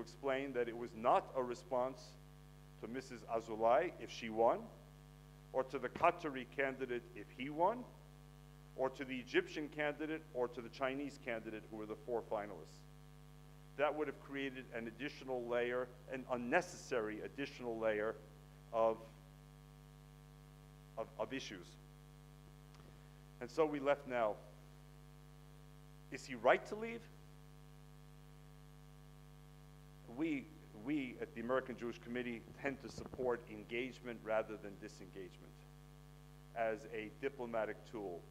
explain that it was not a response to Mrs. Azoulay if she won, or to the Qatari candidate if he won, or to the Egyptian candidate, or to the Chinese candidate, who were the 4 finalists. That would have created an additional layer, an unnecessary additional layer of issues. And so we left now. Is he right to leave? We at the American Jewish Committee tend to support engagement rather than disengagement as a diplomatic tool.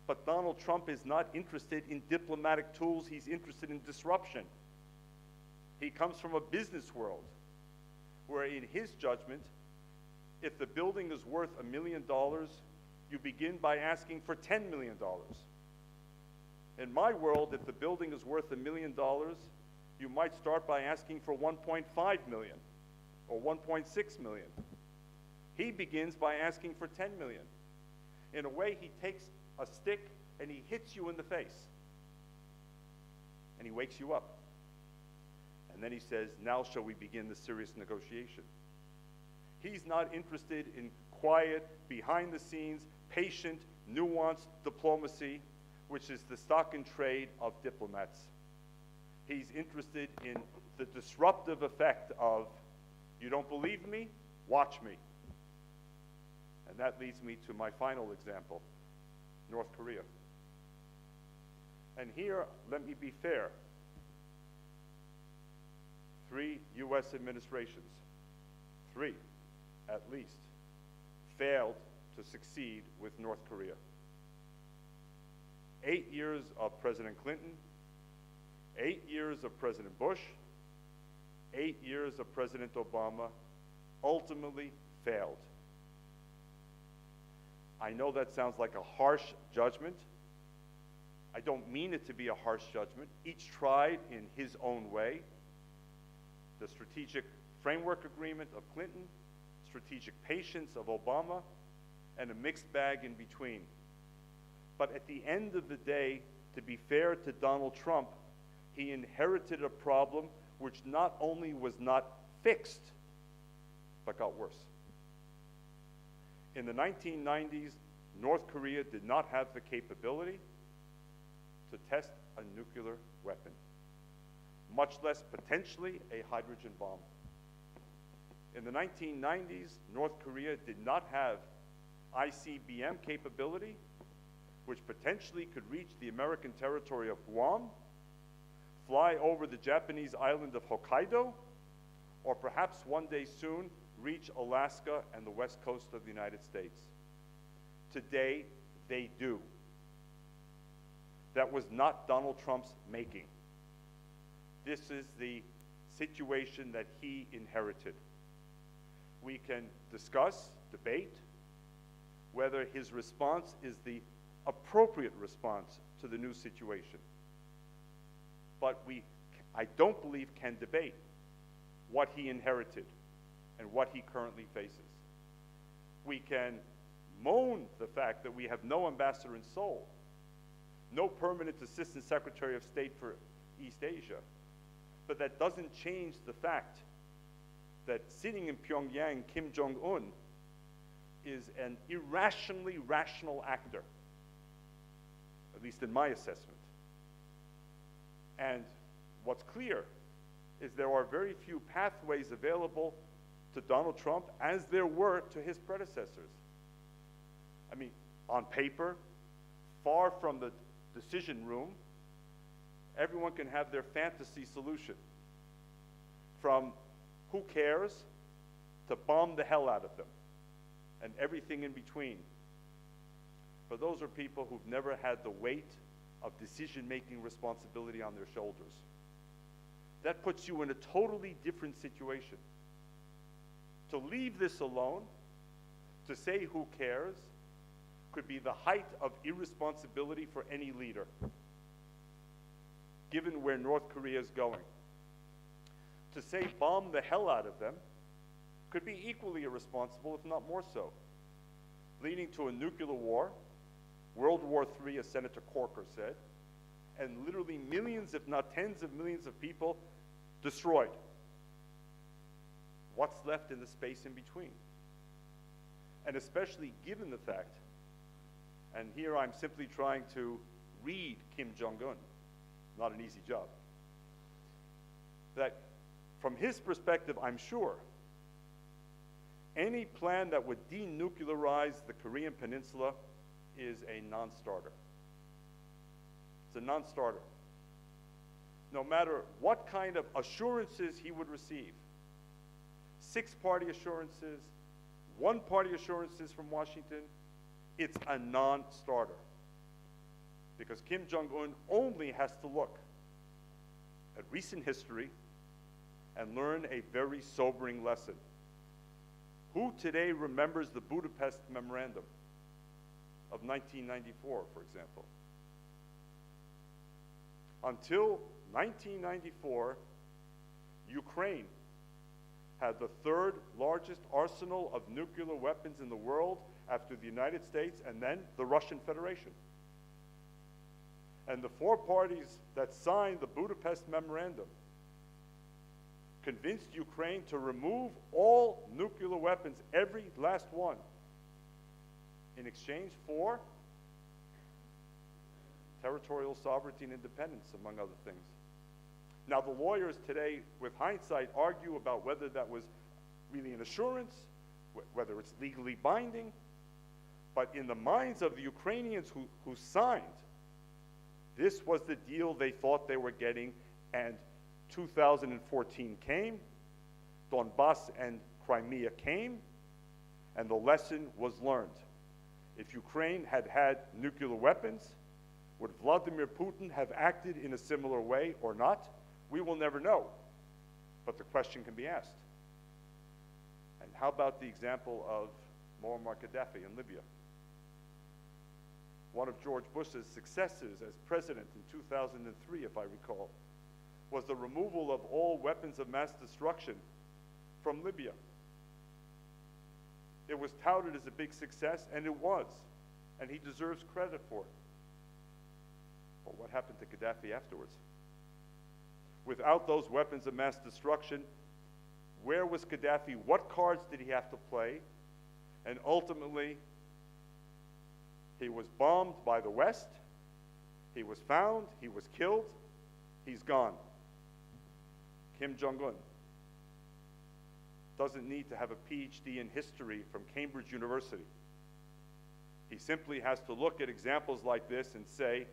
But Donald Trump is not interested in diplomatic tools, he's interested in disruption. He comes from a business world where, in his judgment, if the building is worth $1 million, you begin by asking for $10 million. In my world, if the building is worth $1 million, you might start by asking for 1.5 million or 1.6 million. He begins by asking for 10 million. In a way, he takes a stick and he hits you in the face. And he wakes you up. And then he says, now shall we begin the serious negotiation. He's not interested in quiet, behind the scenes, patient, nuanced diplomacy, which is the stock and trade of diplomats. He's interested in the disruptive effect of, you don't believe me? Watch me. And that leads me to my final example, North Korea. And here, let me be fair. 3 U.S. administrations, 3 at least, failed to succeed with North Korea. 8 years of President Clinton, 8 years of President Bush, 8 years of President Obama ultimately failed. I know that sounds like a harsh judgment. I don't mean it to be a harsh judgment. Each tried in his own way. The strategic framework agreement of Clinton, strategic patience of Obama, and a mixed bag in between. But at the end of the day, to be fair to Donald Trump, he inherited a problem which not only was not fixed, but got worse. In the 1990s, North Korea did not have the capability to test a nuclear weapon, much less potentially a hydrogen bomb. In the 1990s, North Korea did not have ICBM capability, which potentially could reach the American territory of Guam, fly over the Japanese island of Hokkaido, or perhaps one day soon reach Alaska and the west coast of the United States. Today, they do. That was not Donald Trump's making. This is the situation that he inherited. We can discuss, debate, whether his response is the appropriate response to the new situation. But I don't believe, can debate what he inherited and what he currently faces. We can moan the fact that we have no ambassador in Seoul, no permanent assistant secretary of state for East Asia, but that doesn't change the fact that sitting in Pyongyang, Kim Jong-un is an irrationally rational actor, at least in my assessment. And what's clear is there are very few pathways available to Donald Trump as there were to his predecessors. I mean, on paper, far from the decision room, everyone can have their fantasy solution. From who cares to bomb the hell out of them and everything in between. But those are people who've never had the weight of decision-making responsibility on their shoulders. That puts you in a totally different situation. To leave this alone, to say who cares, could be the height of irresponsibility for any leader, given where North Korea is going. To say bomb the hell out of them could be equally irresponsible, if not more so, leading to a nuclear war, World War III, as Senator Corker said, and literally millions, if not tens of millions of people destroyed. What's left in the space in between? And especially given the fact, and here I'm simply trying to read Kim Jong-un, not an easy job, that from his perspective, I'm sure, any plan that would denuclearize the Korean Peninsula is a non-starter. It's a non-starter. No matter what kind of assurances he would receive, six-party assurances, one-party assurances from Washington, it's a non-starter. Because Kim Jong-un only has to look at recent history and learn a very sobering lesson. Who today remembers the Budapest Memorandum of 1994, for example? Until 1994, Ukraine had the third largest arsenal of nuclear weapons in the world after the United States and then the Russian Federation. And the four parties that signed the Budapest Memorandum convinced Ukraine to remove all nuclear weapons, every last one, in exchange for territorial sovereignty and independence, among other things. Now, the lawyers today, with hindsight, argue about whether that was really an assurance, whether it's legally binding, but in the minds of the Ukrainians who signed, this was the deal they thought they were getting, and 2014 came, Donbass and Crimea came, and the lesson was learned. If Ukraine had had nuclear weapons, would Vladimir Putin have acted in a similar way or not? We will never know, but the question can be asked. And how about the example of Muammar Gaddafi in Libya? One of George Bush's successes as president in 2003, if I recall, was the removal of all weapons of mass destruction from Libya. It was touted as a big success, and it was, and he deserves credit for it. But what happened to Gaddafi afterwards? Without those weapons of mass destruction, where was Gaddafi? What cards did he have to play? And ultimately, he was bombed by the West, he was found, he was killed, he's gone. Kim Jong-un doesn't need to have a PhD in history from Cambridge University. He simply has to look at examples like this and say,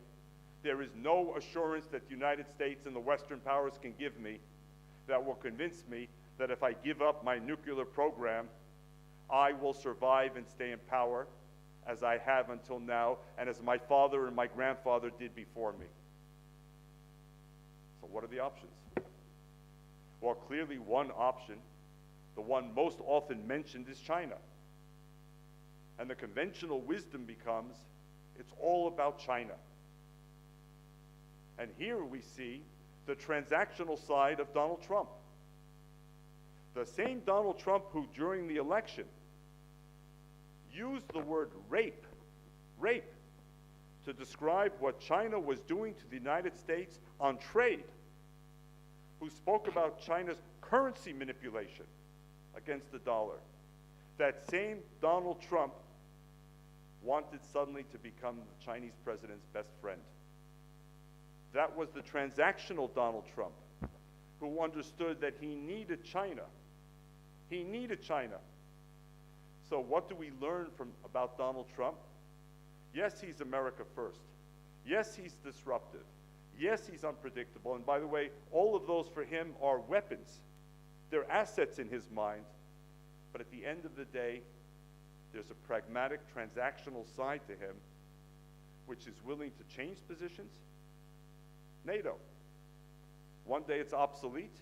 there is no assurance that the United States and the Western powers can give me that will convince me that if I give up my nuclear program, I will survive and stay in power as I have until now, and as my father and my grandfather did before me. So what are the options? Well, clearly one option, the one most often mentioned, is China. And the conventional wisdom becomes, it's all about China. And here we see the transactional side of Donald Trump. The same Donald Trump who, during the election, used the word rape, to describe what China was doing to the United States on trade, who spoke about China's currency manipulation against the dollar. That same Donald Trump wanted suddenly to become the Chinese president's best friend. That was the transactional Donald Trump, who understood that he needed China. He needed China. So what do we learn about Donald Trump? Yes, he's America first. Yes, he's disruptive. Yes, he's unpredictable. And by the way, all of those for him are weapons. They're assets in his mind. But at the end of the day, there's a pragmatic, transactional side to him, which is willing to change positions. NATO. One day it's obsolete.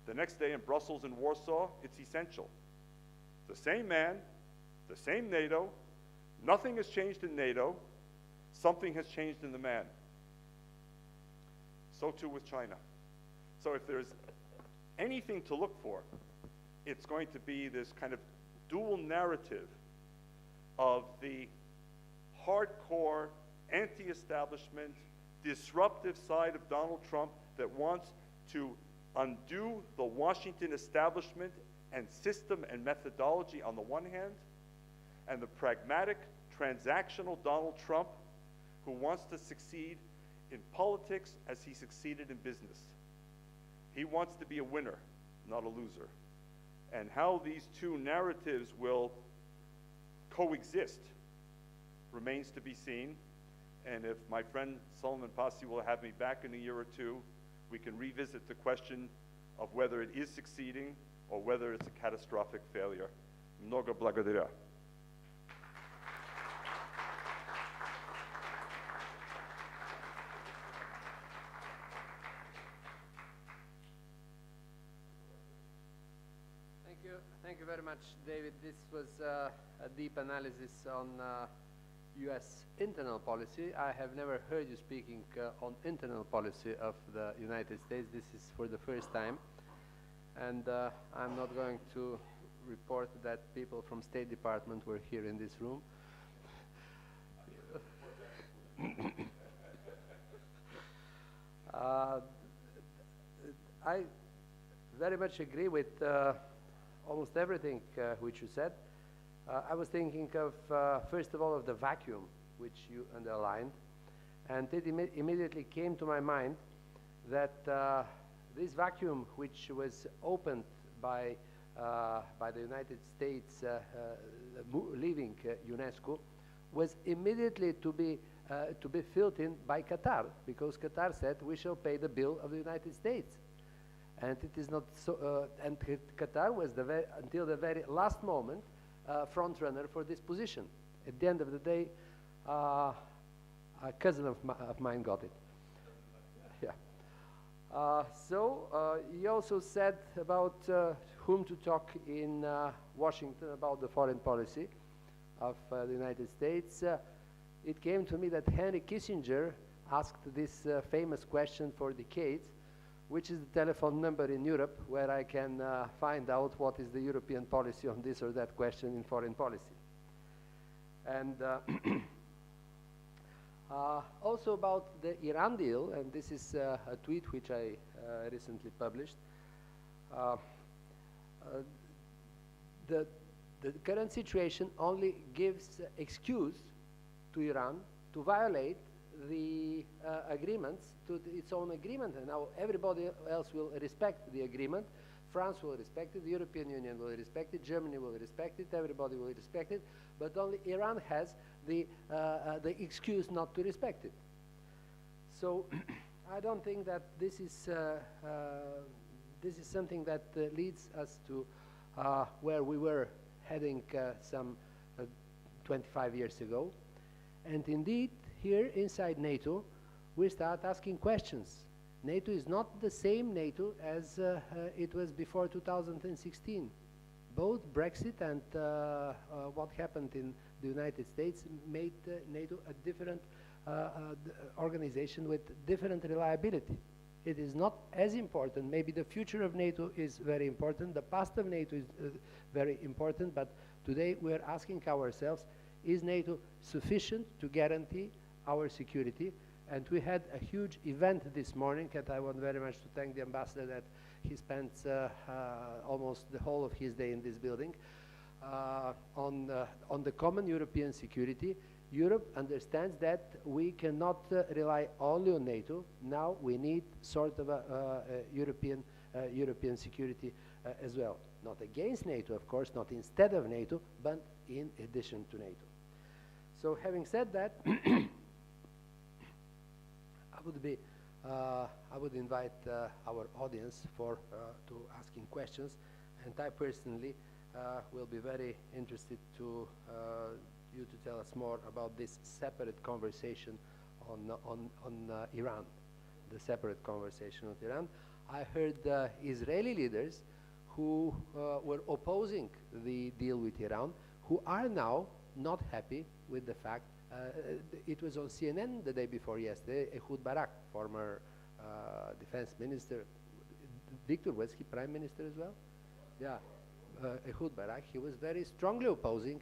The next day in Brussels and Warsaw, it's essential. The same man, the same NATO. Nothing has changed in NATO. Something has changed in the man. So too with China. So if there's anything to look for, it's going to be this kind of dual narrative of the hardcore, anti-establishment, disruptive side of Donald Trump that wants to undo the Washington establishment and system and methodology on the one hand, and the pragmatic, transactional Donald Trump who wants to succeed in politics as he succeeded in business. He wants to be a winner, not a loser. And how these two narratives will coexist remains to be seen. And if my friend Solomon Passi will have me back in a year or two, we can revisit the question of whether it is succeeding or whether it's a catastrophic failure. Много благодаря. Thank you very much, David. This was a deep analysis on U.S. internal policy. I have never heard you speaking on internal policy of the United States. This is for the first time. And I'm not going to report that people from State Department were here in this room. I very much agree with almost everything which you said. I was thinking of, first of all, of the vacuum which you underlined, and it immediately came to my mind that this vacuum which was opened by the United States leaving UNESCO was immediately to be filled in by Qatar, because Qatar said we shall pay the bill of the United States. And it is not so, and Qatar was until the very last moment front runner for this position. At the end of the day, a cousin of mine got it. Yeah. So you also said about whom to talk in Washington about the foreign policy of the United States. It came to me that Henry Kissinger asked this famous question for decades: which is the telephone number in Europe where I can find out what is the European policy on this or that question in foreign policy. And also about the Iran deal, and this is a tweet which I recently published. The current situation only gives excuse to Iran to violate the agreements, to its own agreement, and now everybody else will respect the agreement. France will respect it, the European Union will respect it, Germany will respect it, everybody will respect it, but only Iran has the excuse not to respect it. So I don't think that this is something that leads us to where we were heading some 25 years ago. And indeed, here inside NATO, we start asking questions. NATO is not the same NATO as it was before 2016. Both Brexit and what happened in the United States made NATO a different organization with different reliability. It is not as important. Maybe the future of NATO is very important. The past of NATO is very important. But today we are asking ourselves, is NATO sufficient to guarantee our security? And we had a huge event this morning, and I want very much to thank the ambassador that he spent almost the whole of his day in this building on the common European security. Europe understands that we cannot rely only on NATO. Now we need sort of a European security as well. Not against NATO, of course, not instead of NATO, but in addition to NATO. So having said that, I would invite our audience to asking questions, and I personally will be very interested to you to tell us more about this separate conversation on Iran, the separate conversation on Iran. I heard Israeli leaders who were opposing the deal with Iran, who are now not happy with the fact. It was on CNN the day before yesterday. Ehud Barak, former defense minister, Victor, was he prime minister as well? Yeah, Ehud Barak, he was very strongly opposing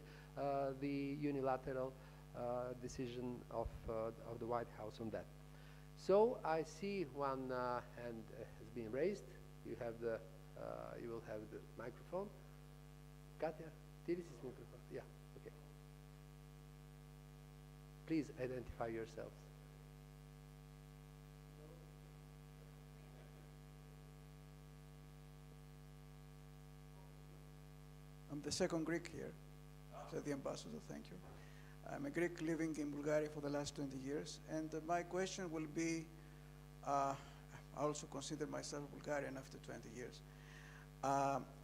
the unilateral decision of the White House on that. So I see one hand has been raised. You have the, you will have the microphone. Katya, tienes ese microphone? Yeah, okay. Please identify yourselves. I'm the second Greek here, said the ambassador, thank you. I'm a Greek living in Bulgaria for the last 20 years, and my question will be, I also consider myself Bulgarian after 20 years.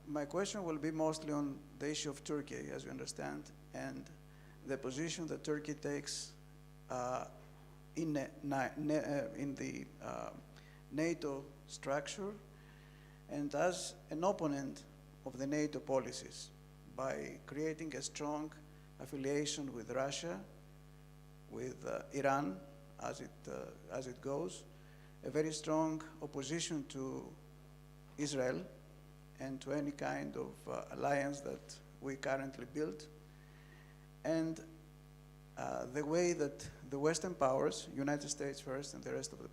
My question will be mostly on the issue of Turkey, as you understand, and the position that Turkey takes in the NATO structure, and as an opponent of the NATO policies, by creating a strong affiliation with Russia, with Iran, as it goes, a very strong opposition to Israel and to any kind of alliance that we currently build, and the way that the Western powers, United States first and the rest of the